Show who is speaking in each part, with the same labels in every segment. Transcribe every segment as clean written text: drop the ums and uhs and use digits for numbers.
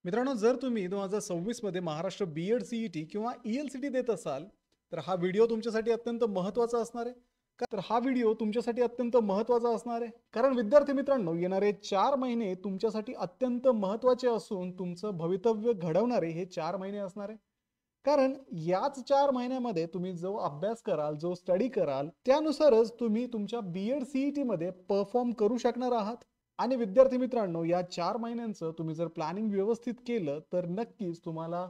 Speaker 1: मित्रांनो, जर तुम्ही 2026 मध्ये महाराष्ट्र बी-एड सी-ई-टी किंवा ई-एल-सी-टी देत असाल, तर हा व्हिडिओ तुमच्यासाठी अत्यंत महत्त्वाचा असणार आहे. कारण विद्यार्थी मित्रांनो, येणारे 4 महिने तुमच्यासाठी अत्यंत महत्त्वाचे असून तुमचं भवितव्य घडवणारे हे 4 महिने असणार आहे. कारण याच 4 महिन्यामध्ये तुम्ही जो अभ्यास कराल, जो स्टडी कराल, त्यानुसारच तुम्ही तुमच्या बी-एड सी-ई-टीमध्ये परफॉर्म करू शकणार आहात. आणि विद्यार्थी मित्रांनो, या 4 महिन्यांचं तुम्ही जर प्लॅनिंग व्यवस्थित केलं तर नक्कीच तुम्हाला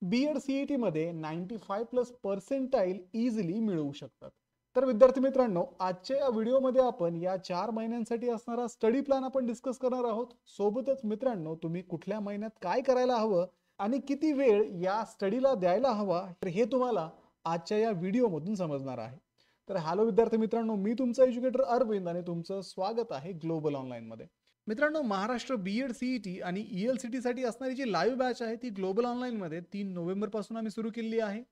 Speaker 1: बी-एड सी-ई-टीमध्ये 95+ पर्सेंटाईल इझिली मिळवू शकतात. तर विद्यार्थी मित्रांनो, आजच्या या व्हिडिओमध्ये आपण या 4 महिन्यांसाठी असणारा स्टडी प्लॅन आपण डिस्कस करणार आहोत. सोबतच मित्रांनो, तुम्ही कुठल्या महिन्यात काय करायला हवं आणि किती वेळ या स्टडीला द्यायला हवा, तर हे तुम्हाला आजच्या या व्हिडिओमधून समजणार आहे. तर हॅलो विद्यार्थी मित्रांनो, मी तुमचा एज्युकेटर अरविंद आणि तुमचं स्वागत आहे ग्लोबल ऑनलाईनमध्ये. मित्रांनो, महाराष्ट्र बी-एड सी-ई-टी आणि ई-एल-सी-टी साठी असणारी जी लाईव्ह बॅच आहे ती ग्लोबल ऑनलाईनमध्ये 3 नोव्हेंबर पासून आम्ही सुरू केली आहे.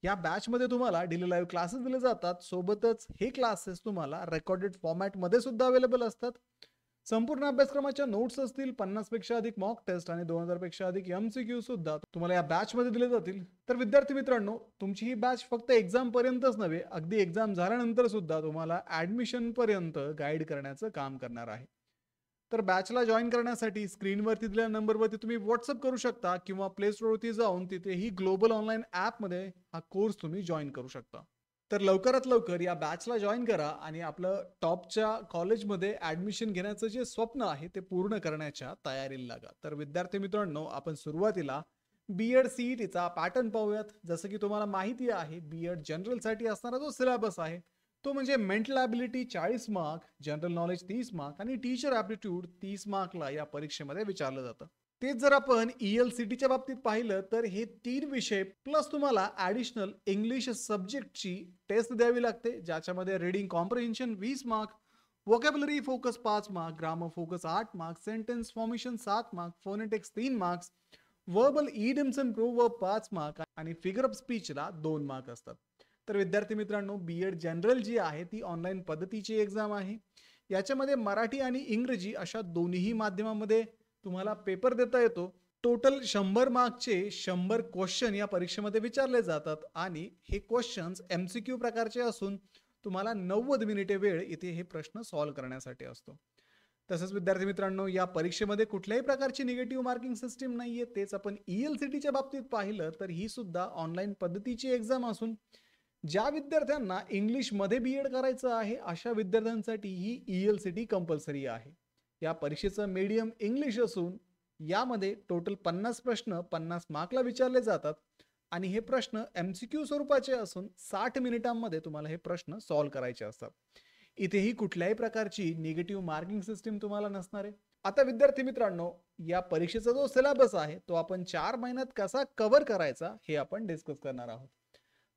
Speaker 1: या बॅचमध्ये तुम्हाला डेली लाईव्ह क्लासेस दिले जातात. सोबतच हे क्लासेस तुम्हाला रेकॉर्डेड फॉर्मॅटमध्ये सुद्धा अवेलेबल असतात. संपूर्ण अभ्यासक्रमाच्या नोट्स असतील, 50 पेक्षा अधिक मॉक टेस्ट आणि 2000 पेक्षा अधिक एमसीक्यू सुद्धा तुम्हाला या बॅच मध्ये दिले जातील. तर विद्यार्थी मित्रांनो, तुमची ही बॅच फक्त एक्झाम पर्यंतच नव्हे, अगदी एक्झाम झाल्यानंतर सुद्धा तुम्हाला ऍडमिशन पर्यंत गाईड करण्याचं काम करणार आहे. तर बॅचला जॉईन करण्यासाठी स्क्रीनवरती दिलेल्या नंबरवरती तुम्ही व्हॉट्सअप करू शकता किंवा प्ले स्टोअरवरती जाऊन तिथेही ग्लोबल ऑनलाईन ॲपमध्ये हा कोर्स तुम्ही जॉईन करू शकता. तर लवकरात लवकर या बॅचला जॉईन करा आणि आपलं टॉपच्या कॉलेजमध्ये ॲडमिशन घेण्याचं जे स्वप्न आहे ते पूर्ण करण्याच्या तयारीला लागा. तर विद्यार्थी मित्रांनो, आपण सुरुवातीला बी-एड सी-ई-टीचा पॅटर्न पाहूयात. जसं की तुम्हाला माहिती आहे, बी-एड जनरलसाठी असणारा जो सिलेबस आहे तो म्हणजे mental ability 40 mark, general knowledge 30 mark आणि टीचर ॲप्टिट्यूड 30 मार्कला या परीक्षेमध्ये विचारलं जातं. तेच जर आपण ई-एल-सी-टीच्या बाबतीत पाहिलं तर हे 3 विषय प्लस तुम्हाला ॲडिशनल इंग्लिश सब्जेक्टची टेस्ट द्यावी लागते, ज्याच्यामध्ये reading comprehension 20 mark, vocabulary focus 5 mark, grammar focus 8 mark, sentence formation 7 mark, phonetics 3 marks, verbal idioms and proverb 5 mark आणि फिगर ऑफ स्पीचला 2 मार्क असतात. तर विद्यार्थी मित्रांनो, बी-एड जनरल जी आहे ती ऑनलाईन पद्धतीची एक्झाम आहे. याच्यामध्ये मराठी आणि इंग्रजी अशा दोन्ही माध्यमामध्ये तुम्हाला पेपर देता येतो. टोटल 100 मार्कचे 100 क्वेश्चन या परीक्षेमध्ये विचारले जातात आणि हे क्वेश्चन्स एमसीक्यू प्रकारचे असून तुम्हाला 90 मिनिटे वेळ इथे हे प्रश्न सॉल्व्ह करण्यासाठी असतो. तसंच विद्यार्थी मित्रांनो, या परीक्षेमध्ये कुठल्याही प्रकारची निगेटिव्ह मार्किंग सिस्टीम नाहीये. तेच आपण ई-एल-सी-टीच्या बाबतीत पाहिलं तर ही सुद्धा ऑनलाईन पद्धतीची एक्झाम असून ज्या विद्यार्थ्यांना इंग्लिशमध्ये बी-एड करायचं आहे अशा विद्यार्थ्यांसाठी ही ई-एल-सी-टी कंपल्सरी आहे. या परीक्षेचं मीडियम इंग्लिश असून यामध्ये टोटल 50 प्रश्न 50 मार्कला विचारले जातात आणि हे प्रश्न एमसीक्यू स्वरूपाचे असून 60 मिनिटांमध्ये तुम्हाला हे प्रश्न सॉल्व्ह करायचे असतात. इथेही कुठल्याही प्रकारची निगेटिव्ह मार्किंग सिस्टीम तुम्हाला नसणार आहे. आता विद्यार्थी मित्रांनो, या परीक्षेचा जो सिलेबस आहे तो आपण 4 महिन्यात कसा कव्हर करायचा हे आपण डिस्कस करणार आहोत.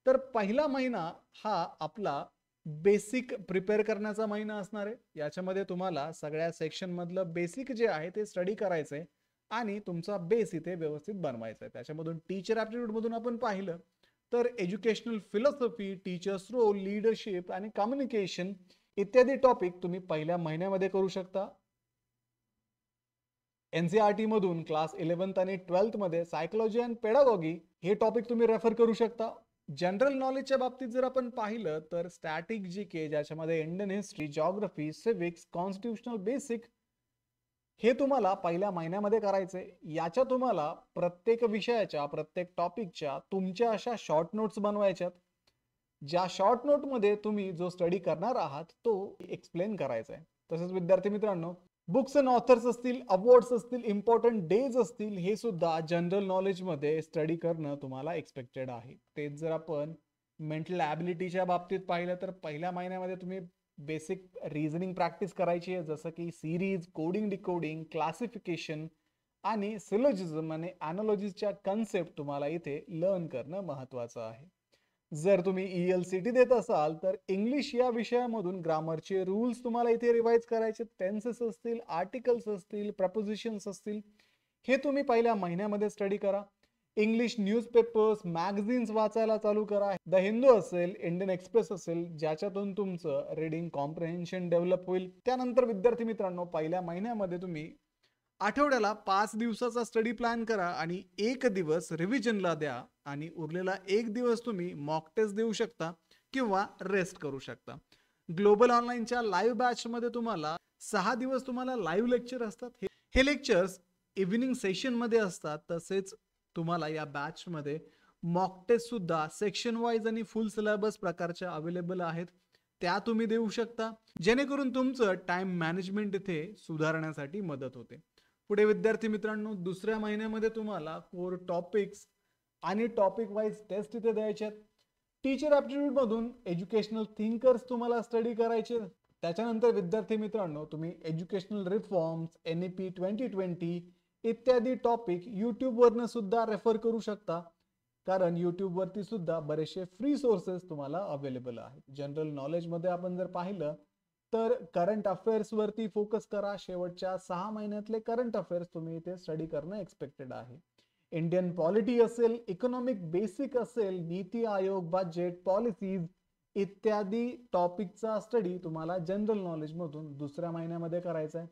Speaker 1: तर पहिला महिना हा आपला बेसिक प्रिपेअर करण्याचा महिना असणार आहे. याच्यामध्ये तुम्हाला सगळ्या सेक्शन मधलं बेसिक जे आहे ते स्टडी करायचंय आणि तुमचा बेस इथे व्यवस्थित बनवायचा आहे. त्याच्यामधून टीचर ॲप्टिट्यूड मधून आपण पाहिलं तर educational philosophy, teachers role, leadership आणि कम्युनिकेशन इत्यादी टॉपिक तुम्ही पहिल्या महिन्यामध्ये करू शकता. एनसीईआरटी मधून क्लास 11th आणि 12th मध्ये सायकोलॉजी अँड पेडागॉगी हे टॉपिक तुम्ही रेफर करू शकता. जनरल नॉलेजच्या बाबतीत जर आपण पाहिलं तर स्टॅटिक जीके, ज्याच्यामध्ये Indian history, geography, सिव्हिक्स, constitutional basic हे तुम्हाला पहिल्या महिन्यामध्ये करायचे. याच्या तुम्हाला प्रत्येक विषयाच्या, प्रत्येक टॉपिकच्या तुमच्या अशा शॉर्ट नोट्स बनवायच्यात, ज्या शॉर्ट नोटमध्ये तुम्ही जो स्टडी करणार आहात तो एक्सप्लेन करायचा आहे. तसेच विद्यार्थी मित्रांनो, बुक्स अँड ऑथर्स असतील, अवॉर्ड्स असतील, इम्पॉर्टंट डेज असतील, हे सुद्धा जनरल नॉलेजमध्ये स्टडी करणं तुम्हाला एक्सपेक्टेड आहे. तेच जर आपण मेंटल ॲबिलिटीच्या बाबतीत पाहिलं तर पहिल्या महिन्यामध्ये तुम्ही बेसिक रिझनिंग प्रॅक्टिस करायची आहे, जसं की सिरीज, कोडिंग, डिकोडिंग, क्लासिफिकेशन आणि सिलोजिझम आणि ॲनालॉजीच्या कन्सेप्ट तुम्हाला इथे लर्न करणं महत्त्वाचं आहे. जर तुम्ही ई-एल-सी-टी देत असाल तर इंग्लिश या विषयामधून ग्रामरचे रूल्स तुम्हाला इथे रिवाइज करायचे. टेन्सेस असतील, आर्टिकल्स असतील, प्रपोजिशन्स असतील, हे तुम्ही पहिल्या महिन्यामध्ये स्टडी करा. इंग्लिश न्यूजपेपर्स, मॅगझिन्स वाचायला चालू करा. द हिंदू असेल, इंडियन एक्सप्रेस असेल, ज्याच्यातून तुमचं रीडिंग कॉम्प्रिहेन्शन डेव्हलप होईल. त्यानंतर विद्यार्थी मित्रांनो, पहिल्या महिन्यामध्ये तुम्ही आठवड्याला 5 दिवसाचा स्टडी प्लॅन करा आणि 1 दिवस रिव्हिजनला द्या आणि उरलेला 1 दिवस तुम्ही मॉक टेस्ट देऊ शकता किंवा रेस्ट करू शकता. ग्लोबल ऑनलाईनच्या लाईव्ह बॅचमध्ये तुम्हाला 6 दिवस तुम्हाला लाईव्ह लेक्चर असतात. हे लेक्चर्स इव्हिनिंग सेशनमध्ये असतात. तसेच तुम्हाला या बॅचमध्ये मॉक टेस्ट सुद्धा सेक्शन वाईज आणि फुल सिलेबस प्रकारच्या अवेलेबल आहेत. त्या तुम्ही देऊ शकता जेणेकरून तुमचं टाइम मॅनेजमेंट इथे सुधारण्यासाठी मदत होते. पुढे विद्यार्थी मित्रांनो, दुसऱ्या महिन्यामध्ये तुम्हाला कोर टॉपिक्स आणि टॉपिक वाईज टेस्ट इथे द्यायचे आहेत. टीचर ॲप्टिट्यूड मधून एज्युकेशनल थिंकर्स तुम्हाला स्टडी करायचे. त्याच्यानंतर विद्यार्थी मित्रांनो, तुम्ही एज्युकेशनल रिफॉर्म्स, NEP 2020 इत्यादी टॉपिक यूट्यूबवरनं सुद्धा रेफर करू शकता, कारण यूट्यूबवरती सुद्धा बरेचसे फ्री सोर्सेस तुम्हाला अवेलेबल आहेत. जनरल नॉलेजमध्ये आपण जर पाहिलं तर करंट अफेअर्स वरती फोकस करा. शेवटच्या 6 महिन्यातले करंट अफेअर्स तुम्ही इथे स्टडी करणं एक्सपेक्टेड आहे. इंडियन पॉलिटी असेल, इकॉनॉमिक बेसिक असेल, नीती आयोग, बजेट, पॉलिसीज इत्यादी टॉपिकचा स्टडी तुम्हाला जनरल नॉलेज मधून दुसऱ्या महिन्यामध्ये करायचा आहे.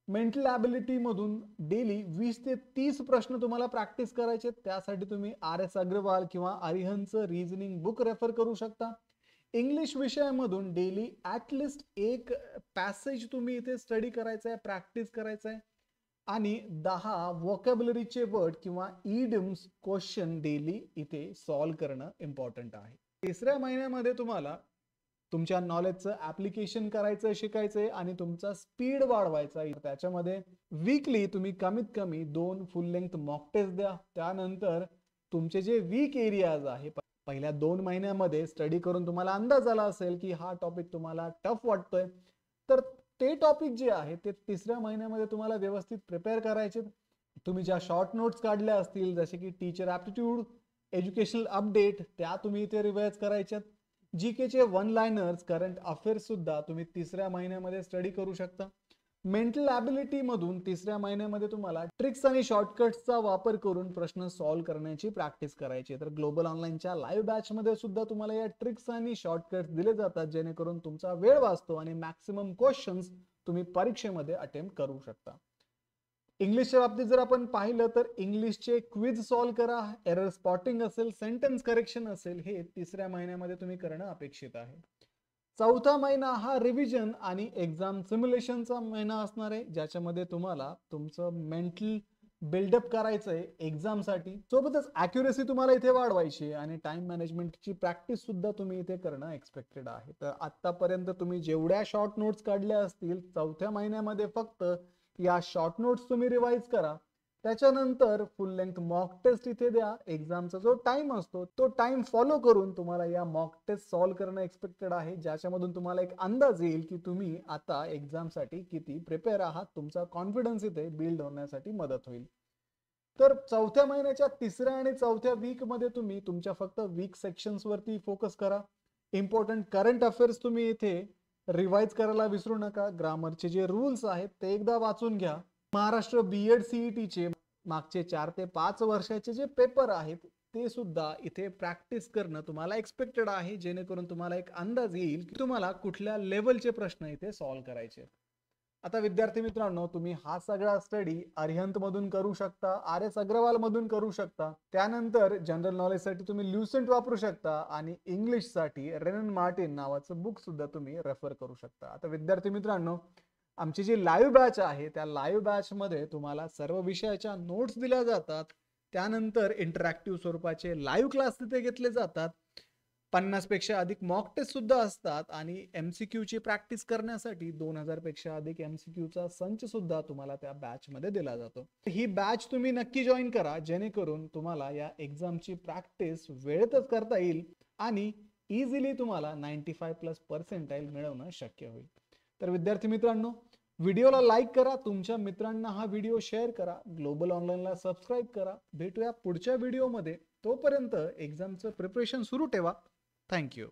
Speaker 1: मेंटल ॲबिलिटी मधून डेली 20 ते 30 प्रश्न तुम्हाला प्रॅक्टिस करायचे. त्यासाठी तुम्ही RS अग्रवाल किंवा अरिहंतचं रिझनिंग बुक रेफर करू शकता. इंग्लिश विषयामधून डेली ॲटलिस्ट एक पॅसेज तुम्ही इथे स्टडी करायचा आहे, प्रॅक्टिस करायचा आहे आणि 10 व्होकॅब्युलरीचे वर्ड किंवा इडियम्स क्वेश्चन डेली इथे सॉल्व्ह करणं इम्पॉर्टंट आहे. तिसऱ्या महिन्यामध्ये तुम्हाला तुमच्या नॉलेजचं ऍप्लिकेशन करायचं शिकायचंय आणि तुमचा स्पीड वाढवायचा. त्याच्यामध्ये वीकली तुम्ही कमीत कमी 2 फुल लेंथ मॉक टेस्ट द्या. त्यानंतर तुमचे जे वीक एरियाज आहे, पहिल्या 2 महिन्यामध्ये स्टडी करून तुम्हाला अंदाज आला असेल की हा टॉपिक तुम्हाला टफ वाटतोय, तर ते टॉपिक जे आहे ते तिसऱ्या महिन्यामध्ये तुम्हाला व्यवस्थित प्रिपेअर करायचे. तुम्ही ज्या शॉर्ट नोट्स काढल्या असतील, जसे की टीचर ॲप्टिट्यूड, एज्युकेशनल अपडेट, त्या तुम्ही इथे रिवाइज करायच्यात. जीकेचे 1 लाइनर्स, करंट अफेअर्स सुद्धा तुम्ही तिसऱ्या महिन्यामध्ये स्टडी करू शकता. मेंटल ॲबिलिटी मधून तिसऱ्या महिन्यामध्ये तुम्हाला ट्रिक्स आणि शॉर्टकट्सचा वापर करून प्रश्न सॉल्व्ह करण्याची प्रॅक्टिस करायची. तर ग्लोबल ऑनलाईनच्या लाईव्ह बॅचमध्ये सुद्धा तुम्हाला या ट्रिक्स आणि शॉर्टकट्स दिले जातात, जेणेकरून तुमचा वेळ वाचतो आणि मॅक्सिमम क्वेश्चन्स तुम्ही परीक्षेमध्ये अटेम्प्ट करू शकता. इंग्लिशच्या बाबतीत जर आपण पाहिलं तर इंग्लिशचे क्विज सॉल्व्ह करा, एरर स्पॉटिंग असेल, सेंटेन्स करेक्शन असेल, हे तिसऱ्या महिन्यामध्ये तुम्ही करणं अपेक्षित आहे. चौथा महिना हा रिव्हिजन आणि एक्झाम सिम्युलेशनचा महिना असणार आहे, ज्याच्यामध्ये तुम्हाला तुमचं मेंटल बिल्डअप करायचंय एक्झामसाठी. सोबतच ॲक्युरेसी तुम्हाला इथे वाढवायची आणि टाइम मॅनेजमेंटची प्रॅक्टिस सुद्धा तुम्ही इथे करणं एक्सपेक्टेड आहे. तर आतापर्यंत तुम्ही जेवढ्या शॉर्ट नोट्स काढल्या असतील, चौथ्या महिन्यामध्ये फक्त या शॉर्ट नोट्स तुम्ही रिवाइज करा. त्याच्यानंतर फुल लेंथ मॉक टेस्ट इथे द्या. एक्झामचा जो टाइम असतो तो टाइम फॉलो करून तुम्हाला या मॉक टेस्ट सॉल्व्ह करणं एक्सपेक्टेड आहे, ज्याच्यामधून तुम्हाला एक अंदाज येईल की तुम्ही आता एक्झामसाठी किती प्रिपेअर आहात. तुमचा कॉन्फिडन्स इथे बिल्ड होण्यासाठी मदत होईल. तर चौथ्या महिन्याच्या तिसऱ्या आणि चौथ्या वीक मध्ये तुम्ही तुमच्या फक्त वीक सेक्शन्स वरती फोकस करा. इम्पॉर्टंट करंट अफेअर्स तुम्ही इथे रिवाइज करायला विसरू नका. ग्रामरचे जे रूल्स आहेत ते एकदा वाचून घ्या. महाराष्ट्र BEd CETचे मागचे 4 ते 5 वर्षाचे जे पेपर आहेत ते सुद्धा इथे प्रॅक्टिस करणं तुम्हाला एक्सपेक्टेड आहे, जेणेकरून तुम्हाला एक अंदाज येईल की तुम्हाला कुठल्या लेवलचे प्रश्न इथे सॉल्व्ह करायचे. आता विद्यार्थी मित्रांनो, तुम्ही हा सगळा स्टडी अरिहंत मधून करू शकता, RS अग्रवाल मधून करू शकता. त्यानंतर जनरल नॉलेज साठी तुम्ही ल्युसेंट वापरू शकता आणि इंग्लिश साठी रेनन मार्टिन नावाचं बुक सुद्धा तुम्ही रेफर करू शकता. आता विद्यार्थी मित्रांनो, आमची जी लाईव्ह बॅच आहे त्या लाईव्ह बॅच मध्ये तुम्हाला सर्व विषयाच्या नोट्स दिल्या जातात. त्यानंतर इंटरॅक्टिव्ह स्वरूपाचे लाईव्ह क्लास तिथे घेतले जातात. 50 पेक्षा अधिक मॉक टेस्ट सुद्धा असतात आणि MCQ ची प्रॅक्टिस करण्यासाठी 2000 पेक्षा अधिक MCQ चा संच सुद्धा तुम्हाला त्या बॅच मध्ये दिला जातो. ही बॅच तुम्ही नक्की जॉईन करा, जेणेकरून तुम्हाला या एक्झामची प्रॅक्टिस वेळेतच करता येईल आणि इझिली तुम्हाला 95+ मिळवणं शक्य होईल. तर विद्यार्थी मित्रांनो, व्हिडिओला लाईक करा, तुमच्या मित्रांना हा व्हिडिओ शेअर करा, ग्लोबल ऑनलाईनला सबस्क्राईब करा. भेटूया पुढच्या व्हिडिओमध्ये. तोपर्यंत एक्झामचं प्रिपरेशन सुरू ठेवा. थँक्यू.